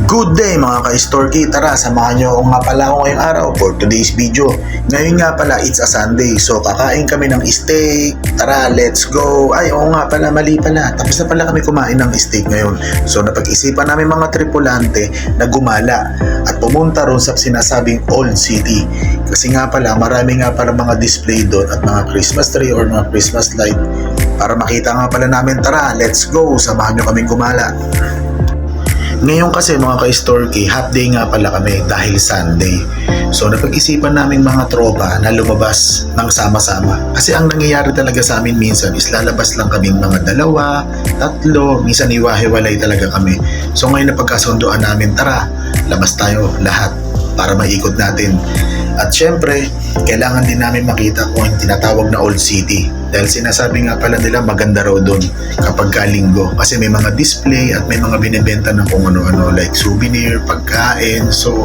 Good day mga ka-Storky! Tara, samahan nyo ako nga pala ako ngayong araw for today's video. Ngayon nga pala, it's a Sunday. So, kakain kami ng steak. Tara, let's go! Ay, oo nga pala, mali pala. Tapos na pala kami kumain ng steak ngayon. So, napag-isipan namin mga tripulante na gumala at pumunta ron sa sinasabing Old City. Kasi nga pala, marami nga pala mga display doon at mga Christmas tree or mga Christmas light. Para makita nga pala namin, tara, let's go! Samahan nyo kaming gumala. Ngayon kasi mga ka-Storky, half day nga pala kami dahil Sunday. So napag-isipan namin mga tropa na lumabas ng sama-sama. Kasi ang nangyayari talaga sa amin minsan is lalabas lang kaming mga 2, 3, minsan iwahiwalay talaga kami. So ngayon napagkasunduan namin, tara, labas tayo lahat para maikot natin. At syempre, kailangan din namin makita kung yung tinatawag na Old City. Dahil sinasabi nga pala nila maganda raw doon kapag kalinggo. Kasi may mga display at may mga binibenta ng kung ano-ano like souvenir, pagkain. So,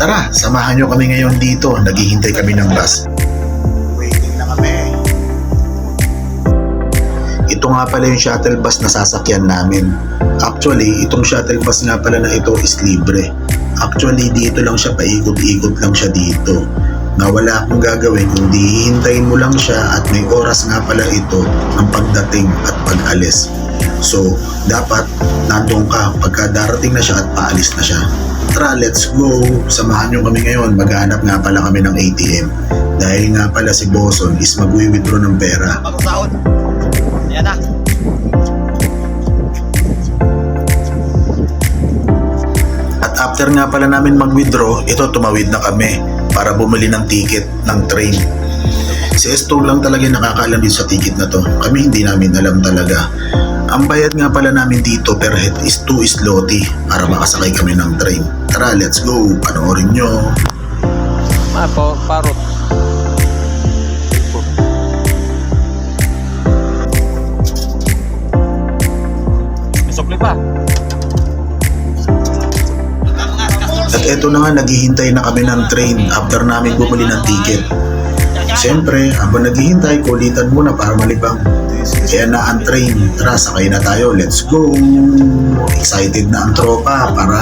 tara, samahan nyo kami ngayon dito. Naghihintay kami ng bus. Waiting na kami. Ito nga pala yung shuttle bus na sasakyan namin. Actually, itong shuttle bus nga pala na ito is libre. Actually, dito lang siya, paikot-ikot lang siya dito. Na wala akong gagawin kundi hihintayin mo lang siya at may oras nga pala ito ang pagdating at pag-alis. So, dapat nandun ka pagka darating na siya at paalis na siya. Tara, let's go! Samahan nyo kami ngayon. Maghanap nga pala kami ng ATM. Dahil nga pala si Boson is mag-withdraw ng pera. Pag-sahod. Yan na. After nga pala namin mag-withdraw, ito tumawid na kami para bumili ng ticket ng train. Si Esto lang talaga nakakaalam din sa ticket na to. Kami hindi namin alam talaga. Ang bayad nga pala namin dito per head is 2 zloty para makasakay kami ng train. Tara, let's go! Panoorin nyo! Parot. Sukli pa. At eto na nga, naghihintay na kami ng train after namin bumili ng ticket. Siyempre, habang naghihintay, kulitan muna para malibang. Kaya na ang train, tara, sakay na tayo, let's go! Excited na ang tropa para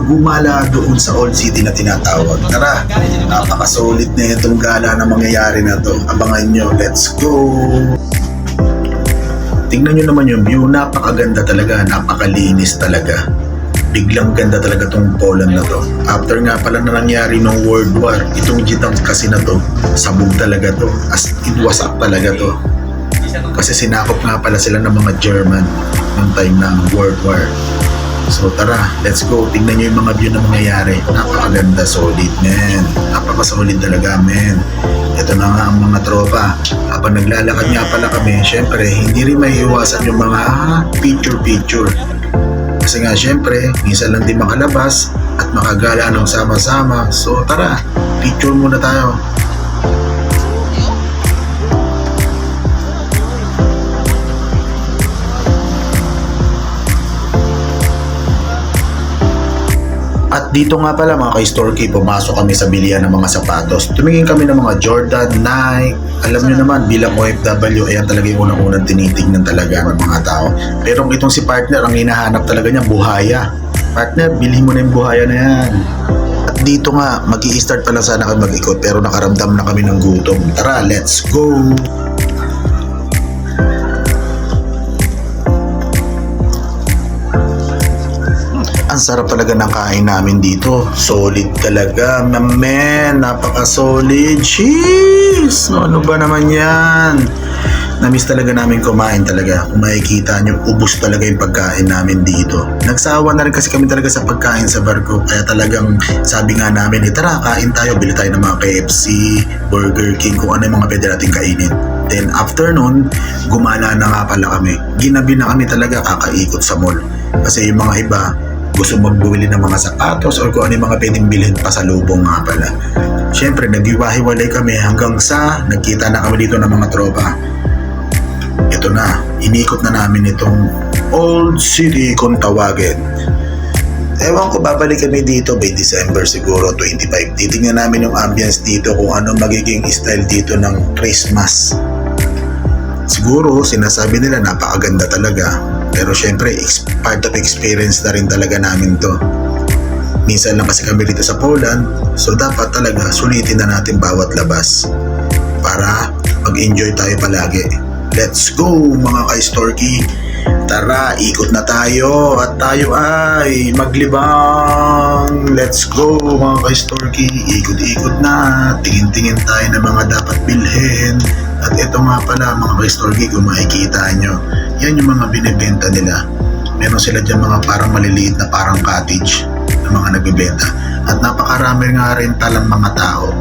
gumala doon sa Old City na tinatawag. Tara, napakasulit na itong gala na mangyayari na to. Abangan nyo, let's go! Tingnan nyo naman yung view, napakaganda talaga, napakalinis talaga. Biglang ganda talaga tong Poland na to. After nga pala na nangyari ng World War, itong Jitang kasi na to, sabog talaga to. As in, wasak talaga to. Kasi sinakop nga pala sila ng mga German ng time ng World War. So tara, let's go. Tingnan nyo yung mga view na mangyayari. Napakaganda, solid, man. Napakasolid talaga, man. Ito na nga ang mga tropa. Habang naglalakad nga pala kami, syempre, hindi rin may iwasan yung mga picture-picture. Kasi nga syempre, minsan lang din makalabas at makagala ng sama-sama. So tara, picture muna tayo. At dito nga pala mga ka-Storky, pumasok kami sa bilihan ng mga sapatos. Tumingin kami ng mga Jordan, Nike. Alam nyo naman, bilang OFW, ayan talaga yung unang-unang tinitignan talaga ng mga tao. Pero itong si partner, ang hinahanap talaga niya, buhaya. Partner, bilhin mo na yung buhaya na yan. At dito nga, mag-i-start pa lang sana kami mag-ikot, pero nakaramdam na kami ng gutom. Tara, let's go! Ang sarap talaga ng kain namin dito. Solid talaga, man. Napaka-solid. Cheese! Ano ba naman yan? Namiss talaga namin kumain talaga. Kung makikita nyo, ubos talaga yung pagkain namin dito. Nagsawa na rin kasi kami talaga sa pagkain sa barko. Kaya talagang sabi nga namin, tara, kain tayo. Bili tayo ng mga KFC, Burger King, kung ano yung mga pwede natin kainin. Then after nun, gumala na nga pala kami. Ginabi na kami talaga kakaikot sa mall. Kasi yung mga iba, gusto magbili ng mga sapatos or kung ano yung mga pwedeng bilhin pa sa lubong nga pala. Siyempre, nag-iwahiwalay kami hanggang sa nagkita na kami dito ng mga tropa. Ito na, inikot na namin itong Old City kung tawagin. Ewan ko, babalik kami dito by December siguro 25. Titingnan namin yung ambience dito kung ano magiging style dito ng Christmas. Siguro, sinasabi nila napakaganda talaga. Pero syempre, part of experience na rin talaga namin to. Minsan lang kasi kami dito sa Poland, so dapat talaga sulitin na natin bawat labas para mag-enjoy tayo palagi. Let's go mga ka-Storky! Tara, ikot na tayo at tayo ay maglibang. Let's go mga ka-Storky! Ikot-ikot na, tingin-tingin tayo ng mga dapat bilhin. At ito nga pala mga ka-Storky, kung makikita nyo, yan yung mga binibenta nila. Meron sila dyan mga parang maliliit na parang cottage na mga nagbibenta. At napakarami nga rin talang mga tao.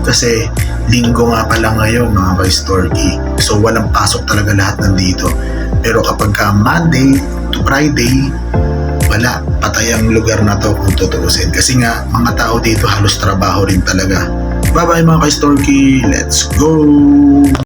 Kasi linggo nga pala ngayon mga ka-Storky. So walang pasok talaga lahat nandito. Pero kapag ka Monday to Friday, wala. Patay ang lugar na to kung tutuusin. Kasi nga mga tao dito halos trabaho rin talaga. Bye bye mga ka-Storky. Let's go!